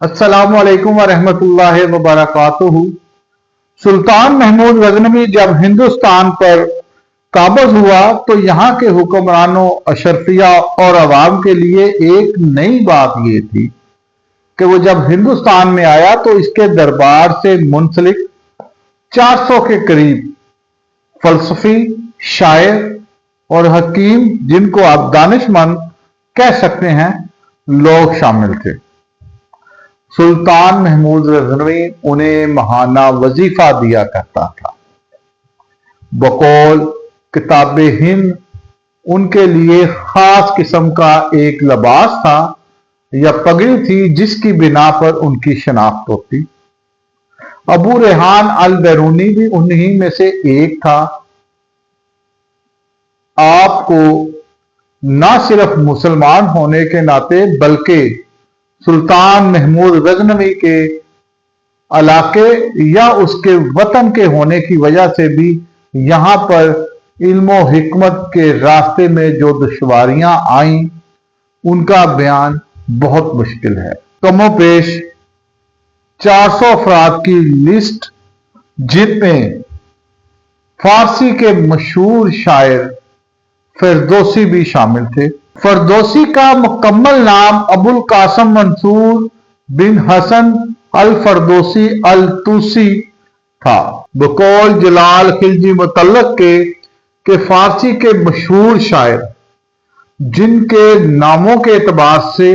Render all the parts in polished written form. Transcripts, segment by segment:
अस्सलामु अलैकुम वरहमतुल्लाहि वबरकातुहू। सुल्तान महमूद गजनवी जब हिंदुस्तान पर काबज हुआ तो यहाँ के हुक्मरानों, अशरफिया और अवाम के लिए एक नई बात ये थी कि वो जब हिंदुस्तान में आया तो इसके दरबार से मुंसलिक 400 के करीब फलसफी, शायर और हकीम, जिनको आप दानिशमंद कह सकते हैं, लोग शामिल थे। सुल्तान महमूद गजनवी उन्हें महाना वजीफा दिया करता था। बकौल किताब हिंद उनके लिए खास किस्म का एक लिबास था या पगड़ी थी जिसकी बिना पर उनकी शनाख्त होती। अबू रेहान अल बैरूनी भी उन्हीं में से एक था। आपको न सिर्फ मुसलमान होने के नाते बल्कि सुल्तान महमूद गजनवी के इलाके या उसके वतन के होने की वजह से भी यहाँ पर इल्म और हिकमत के रास्ते में जो दुश्वारियां आईं उनका बयान बहुत मुश्किल है। कमो पेश 400 अफराद की लिस्ट, जिनमें फारसी के मशहूर शायर फिरदौसी भी शामिल थे। फिरदौसी का मुकम्मल नाम अबुल कासिम मंसूर बिन हसन अल फिरदौसी अल तूसी था। बकौल जलाल खिलजी मुतल्लक के फारसी के मशहूर शायर, जिनके नामों के एतबार से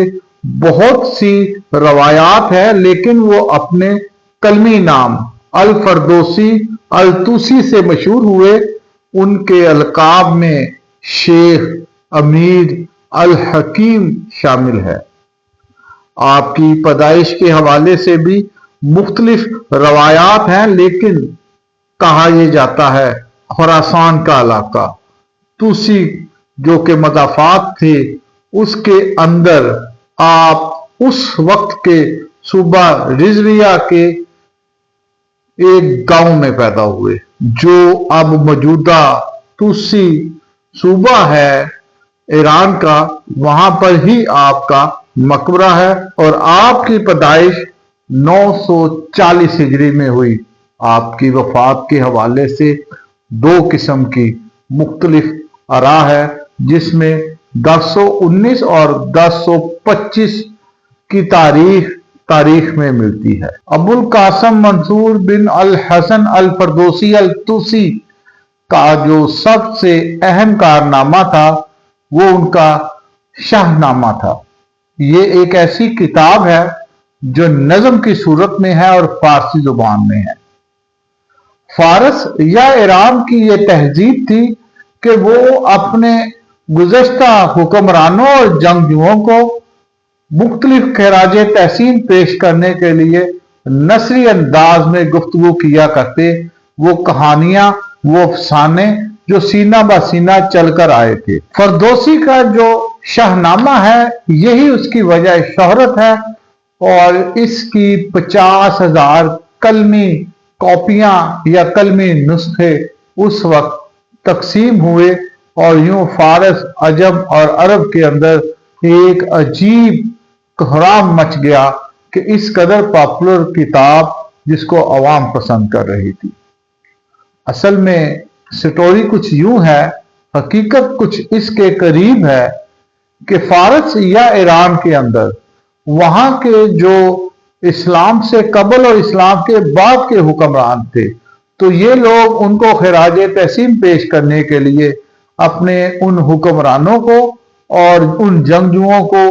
बहुत सी रवायात है, लेकिन वो अपने कलमी नाम अल फिरदौसी अल तूसी से मशहूर हुए। उनके अलकाब में शेख, अमीर, अल हकीम शामिल है। आपकी पैदाइश के हवाले से भी मुख्तलिफ रवायात हैं, लेकिन कहा यह जाता है खुरासान का इलाका तूसी जो कि मदाफात थे, उसके अंदर आप उस वक्त के सूबा रिजविया के एक गांव में पैदा हुए, जो अब मौजूदा तूसी सूबा है ईरान का। वहां पर ही आपका मकबरा है और आपकी पैदाइश 940 हिजरी में हुई। आपकी वफात के हवाले से दो किस्म की मुख्तलिफ आरा है, जिसमें 1019 और 1025 की तारीख में मिलती है। अबुल कासिम मंसूर बिन अल हसन अल फिरदौसी अल तूसी का जो सबसे अहम कारनामा था वो उनका शाहनामा था। ये एक ऐसी किताब है जो नज़म की सूरत में है और फारसी जुबान में है। फारस या ईरान की ये तहजीब थी कि वो अपने गुज़श्ता हुक्मरानों और जंगजुओं को मुख्तलिफ खराज तहसीन पेश करने के लिए नसरी अंदाज में गुफ्तगू किया करते। वो कहानियां, वो अफसाने जो सीना ब सीना चलकर आए थे। फिरदौसी का जो शाहनामा है यही उसकी वजह शोहरत है और इसकी 50,000 कलमी कॉपियां या कलमी नुस्खे उस वक्त तकसीम हुए और यूं फारस, अजम और अरब के अंदर एक अजीब कोहराम मच गया कि इस कदर पॉपुलर किताब जिसको अवाम पसंद कर रही थी। असल में स्टोरी कुछ यूं है, हकीकत कुछ इसके करीब है कि फारस या ईरान के अंदर वहां के जो इस्लाम से कबल और इस्लाम के बाद के हुक्मरान थे, तो ये लोग उनको खराज तहसीन पेश करने के लिए अपने उन हुक्मरानों को और उन जंगजुओं को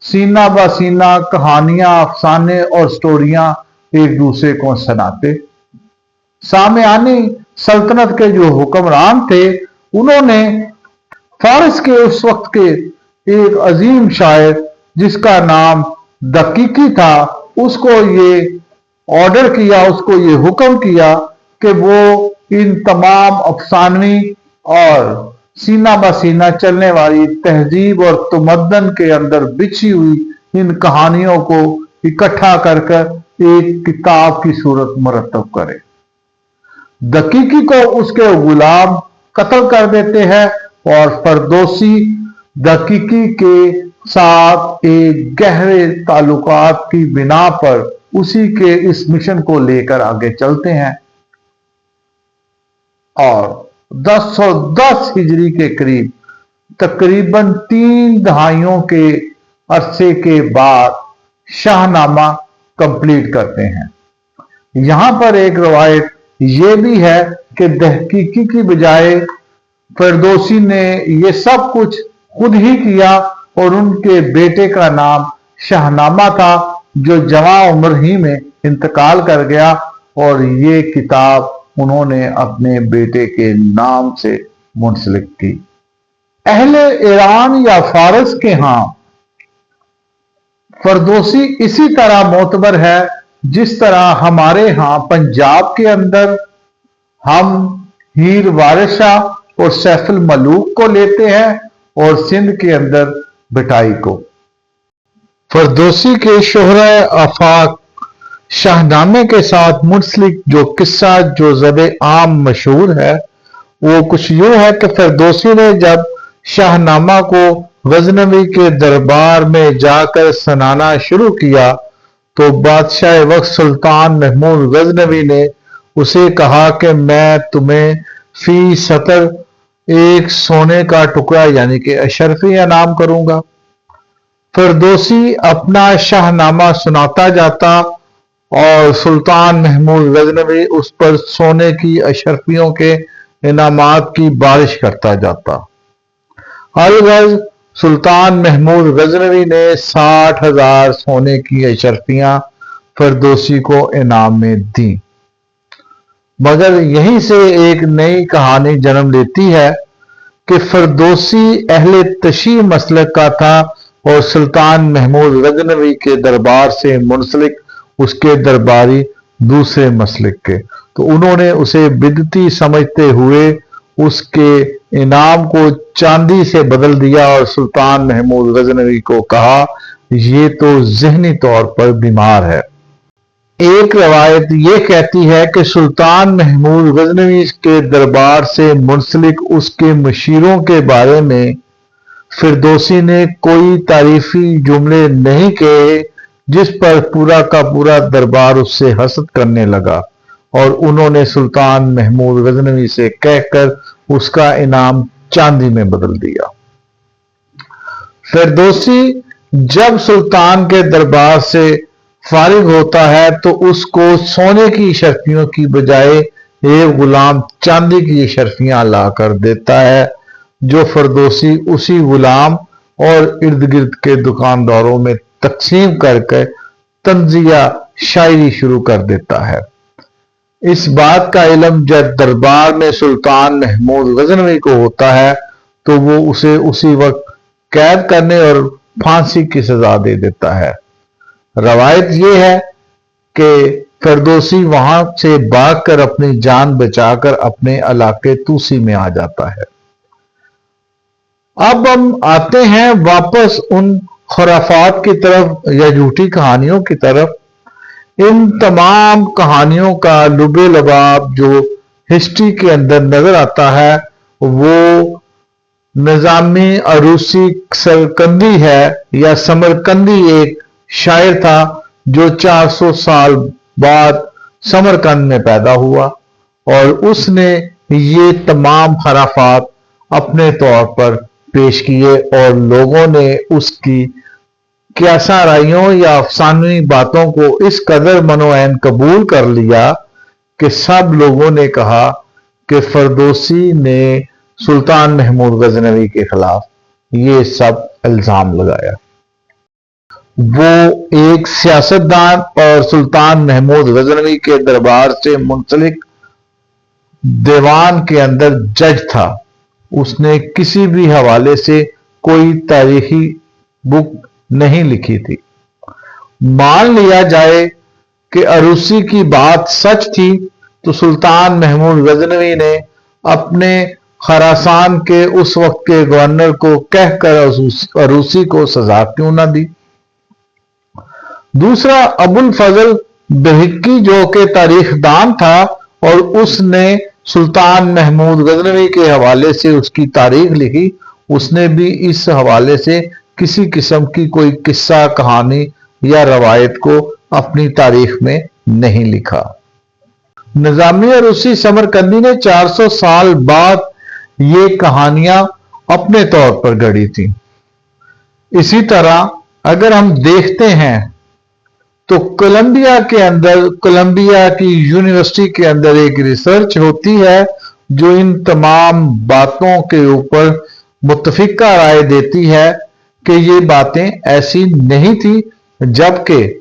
सीना ब सीना कहानियां, अफसाने और स्टोरियां एक दूसरे को सुनाते। सामयानी सल्तनत के जो हुक्मरान थे उन्होंने फारस के उस वक्त के एक अजीम शायर जिसका नाम दकीकी था, उसको ये ऑर्डर किया, उसको ये हुक्म किया कि वो इन तमाम अफसानवी और सीना ब सीना चलने वाली तहजीब और तमद्दन के अंदर बिछी हुई इन कहानियों को इकट्ठा कर एक किताब की सूरत मुरतब करे। दकीकी को उसके गुलाम कत्ल कर देते हैं और फिरदौसी दकीकी के साथ एक गहरे ताल्लुकात की बिना पर उसी के इस मिशन को लेकर आगे चलते हैं और 1010 हिजरी के करीब तकरीबन 3 दहाइयों के अरसे के बाद शाहनामा कंप्लीट करते हैं। यहां पर एक रवायत ये भी है कि दहकीकी की बजाय फिरदौसी ने ये सब कुछ खुद ही किया और उनके बेटे का नाम शाहनामा था, जो जवां उम्र ही में इंतकाल कर गया और ये किताब उन्होंने अपने बेटे के नाम से मुंसलिक की। अहले ईरान या फारस के यहाँ फिरदौसी इसी तरह मोतबर है जिस तरह हमारे यहाँ पंजाब के अंदर हम हीर वारिस शाह और सैफुल मलूक को लेते हैं और सिंध के अंदर भटाई को। फिरदौसी के शोहरा आफाक शाहनामे के साथ मुंसलिक जो किस्सा जो ज़द आम मशहूर है वो कुछ यूं है कि फिरदौसी ने जब शाहनामा को गजनवी के दरबार में जाकर सुनाना शुरू किया तो बादशाह वक्त सुल्तान महमूद गजनवी ने उसे कहा कि मैं तुम्हें फी सतर एक सोने का टुकड़ा यानी कि अशरफी इनाम करूंगा। फिरदौसी अपना शाहनामा सुनाता जाता और सुल्तान महमूद गजनवी उस पर सोने की अशरफियों के इनामात की बारिश करता जाता। अलगज़ सुल्तान महमूद गजनवी ने 60,000 सोने की अशरफियां फिरदौसी को इनाम में दी। मगर यहीं से एक नई कहानी जन्म लेती है कि फिरदौसी अहले तशी मसलक का था और सुल्तान महमूद गजनवी के दरबार से मुंसलिक उसके दरबारी दूसरे मसलक के, तो उन्होंने उसे बिदती समझते हुए उसके इनाम को चांदी से बदल दिया और सुल्तान महमूद गजनवी को कहा ये तो ज़हनी तौर पर बीमार है। एक रवायत ये कहती है कि सुल्तान महमूद गजनवी के दरबार से मुंसलिक उसके मशीरों के बारे में फिरदौसी ने कोई तारीफी जुमले नहीं कहे, जिस पर पूरा का पूरा दरबार उससे हसद करने लगा और उन्होंने सुल्तान महमूद गजनवी से कहकर उसका इनाम चांदी में बदल दिया। फिरदौसी जब सुल्तान के दरबार से फारिग होता है तो उसको सोने की शर्फियों की बजाय एक गुलाम चांदी की शर्फियां लाकर देता है, जो फिरदौसी उसी गुलाम और इर्द गिर्द के दुकानदारों में तकसीम करके तंजिया शायरी शुरू कर देता है। इस बात का इल्म जब दरबार में सुल्तान महमूद गजनवी को होता है तो वो उसे उसी वक्त कैद करने और फांसी की सजा दे देता है। रवायत ये है कि फिरदौसी वहां से भागकर अपनी जान बचाकर अपने इलाके तूसी में आ जाता है। अब हम आते हैं वापस उन खुराफात की तरफ या झूठी कहानियों की तरफ। इन तमाम कहानियों का लुबे लबाब जो हिस्ट्री के अंदर नजर आता है वो निजामी अरूसी सरकंदी है या समरकंदी, एक शायर था जो 400 साल बाद समरकंद में पैदा हुआ और उसने ये तमाम खराफात अपने तौर पर पेश किए और लोगों ने उसकी क्यासा राइयों या अफसानवी बातों को इस कदर मनोऐन कबूल कर लिया कि सब लोगों ने कहा कि फिरदौसी ने सुल्तान महमूद गजनवी के खिलाफ ये सब इल्जाम लगाया। वो एक सियासतदान और सुल्तान महमूद गजनवी के दरबार से मुंसलिक दीवान के अंदर जज था। उसने किसी भी हवाले से कोई तारीखी बुक नहीं लिखी थी। मान लिया जाए कि अरूसी की बात सच थी तो सुल्तान महमूद गजनवी ने अपने खरासान के उस वक्त के गवर्नर को कहकर अरूसी को सजा क्यों ना दी। दूसरा, अबुल फजल बहिक्की जो कि तारीखदान था और उसने सुल्तान महमूद गजनवी के हवाले से उसकी तारीख लिखी, اس نے بھی اس حوالے سے کسی قسم کی کوئی قصہ کہانی یا روایت کو اپنی تاریخ میں نہیں لکھا۔ نظامی عروسی سمرقندی نے 400 سال بعد یہ کہانیاں اپنے طور پر گڑھی تھیں۔ اسی طرح اگر ہم دیکھتے ہیں تو کولمبیا کی یونیورسٹی کے اندر ایک ریسرچ ہوتی ہے جو ان تمام باتوں کے اوپر متفقہ رائے دیتی ہے کہ یہ باتیں ایسی نہیں تھی، جبکہ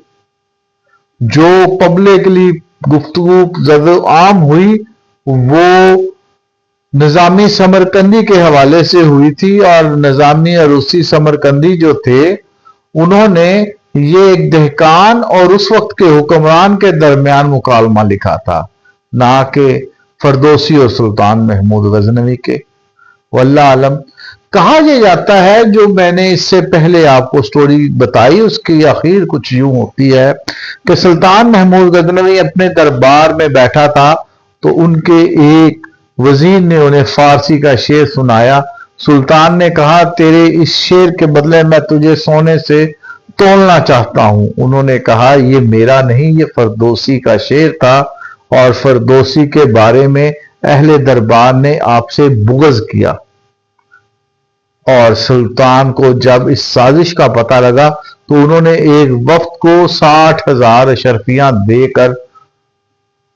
جو پبلکلی گفتگو زد عام ہوئی وہ نظامی سمرقندی کے حوالے سے ہوئی تھی، اور نظامی عروسی سمرقندی جو تھے انہوں نے یہ ایک دہقان اور اس وقت کے حکمران کے درمیان مکالمہ لکھا تھا، نہ کہ فردوسی اور سلطان محمود غزنوی کے۔ واللہ عالم۔ کہا یہ جاتا ہے، جو میں نے اس سے پہلے آپ کو سٹوری بتائی اس کی آخر کچھ یوں ہوتی ہے کہ سلطان محمود غزنوی اپنے دربار میں بیٹھا تھا تو ان کے ایک وزیر نے انہیں فارسی کا شعر سنایا۔ سلطان نے کہا تیرے اس شعر کے بدلے میں تجھے سونے سے تولنا چاہتا ہوں۔ انہوں نے کہا یہ میرا نہیں، یہ فردوسی کا شعر تھا، اور فردوسی کے بارے میں اہل دربار نے آپ سے بغض کیا۔ اور سلطان کو جب اس سازش کا پتہ لگا تو انہوں نے ایک وفد کو 60,000 اشرفیاں دے کر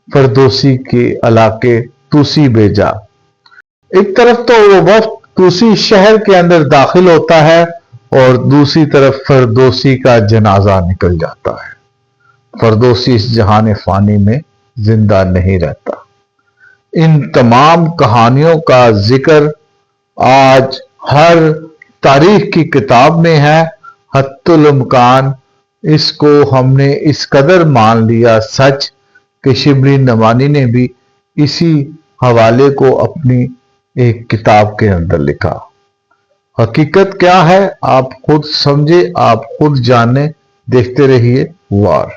فردوسی کے علاقے توسی بھیجا۔ ایک طرف تو وہ وفد توسی شہر کے اندر داخل ہوتا ہے اور دوسری طرف فردوسی کا جنازہ نکل جاتا ہے۔ فردوسی اس جہان فانی میں زندہ نہیں رہتا۔ ان تمام کہانیوں کا ذکر آج ہر تاریخ کی کتاب میں ہے۔ حتی الامکان اس کو ہم نے اس قدر مان لیا سچ کہ شبلی نعمانی نے بھی اسی حوالے کو اپنی ایک کتاب کے اندر لکھا۔ حقیقت کیا ہے آپ خود سمجھے، آپ خود جانیں۔ دیکھتے رہیے وار۔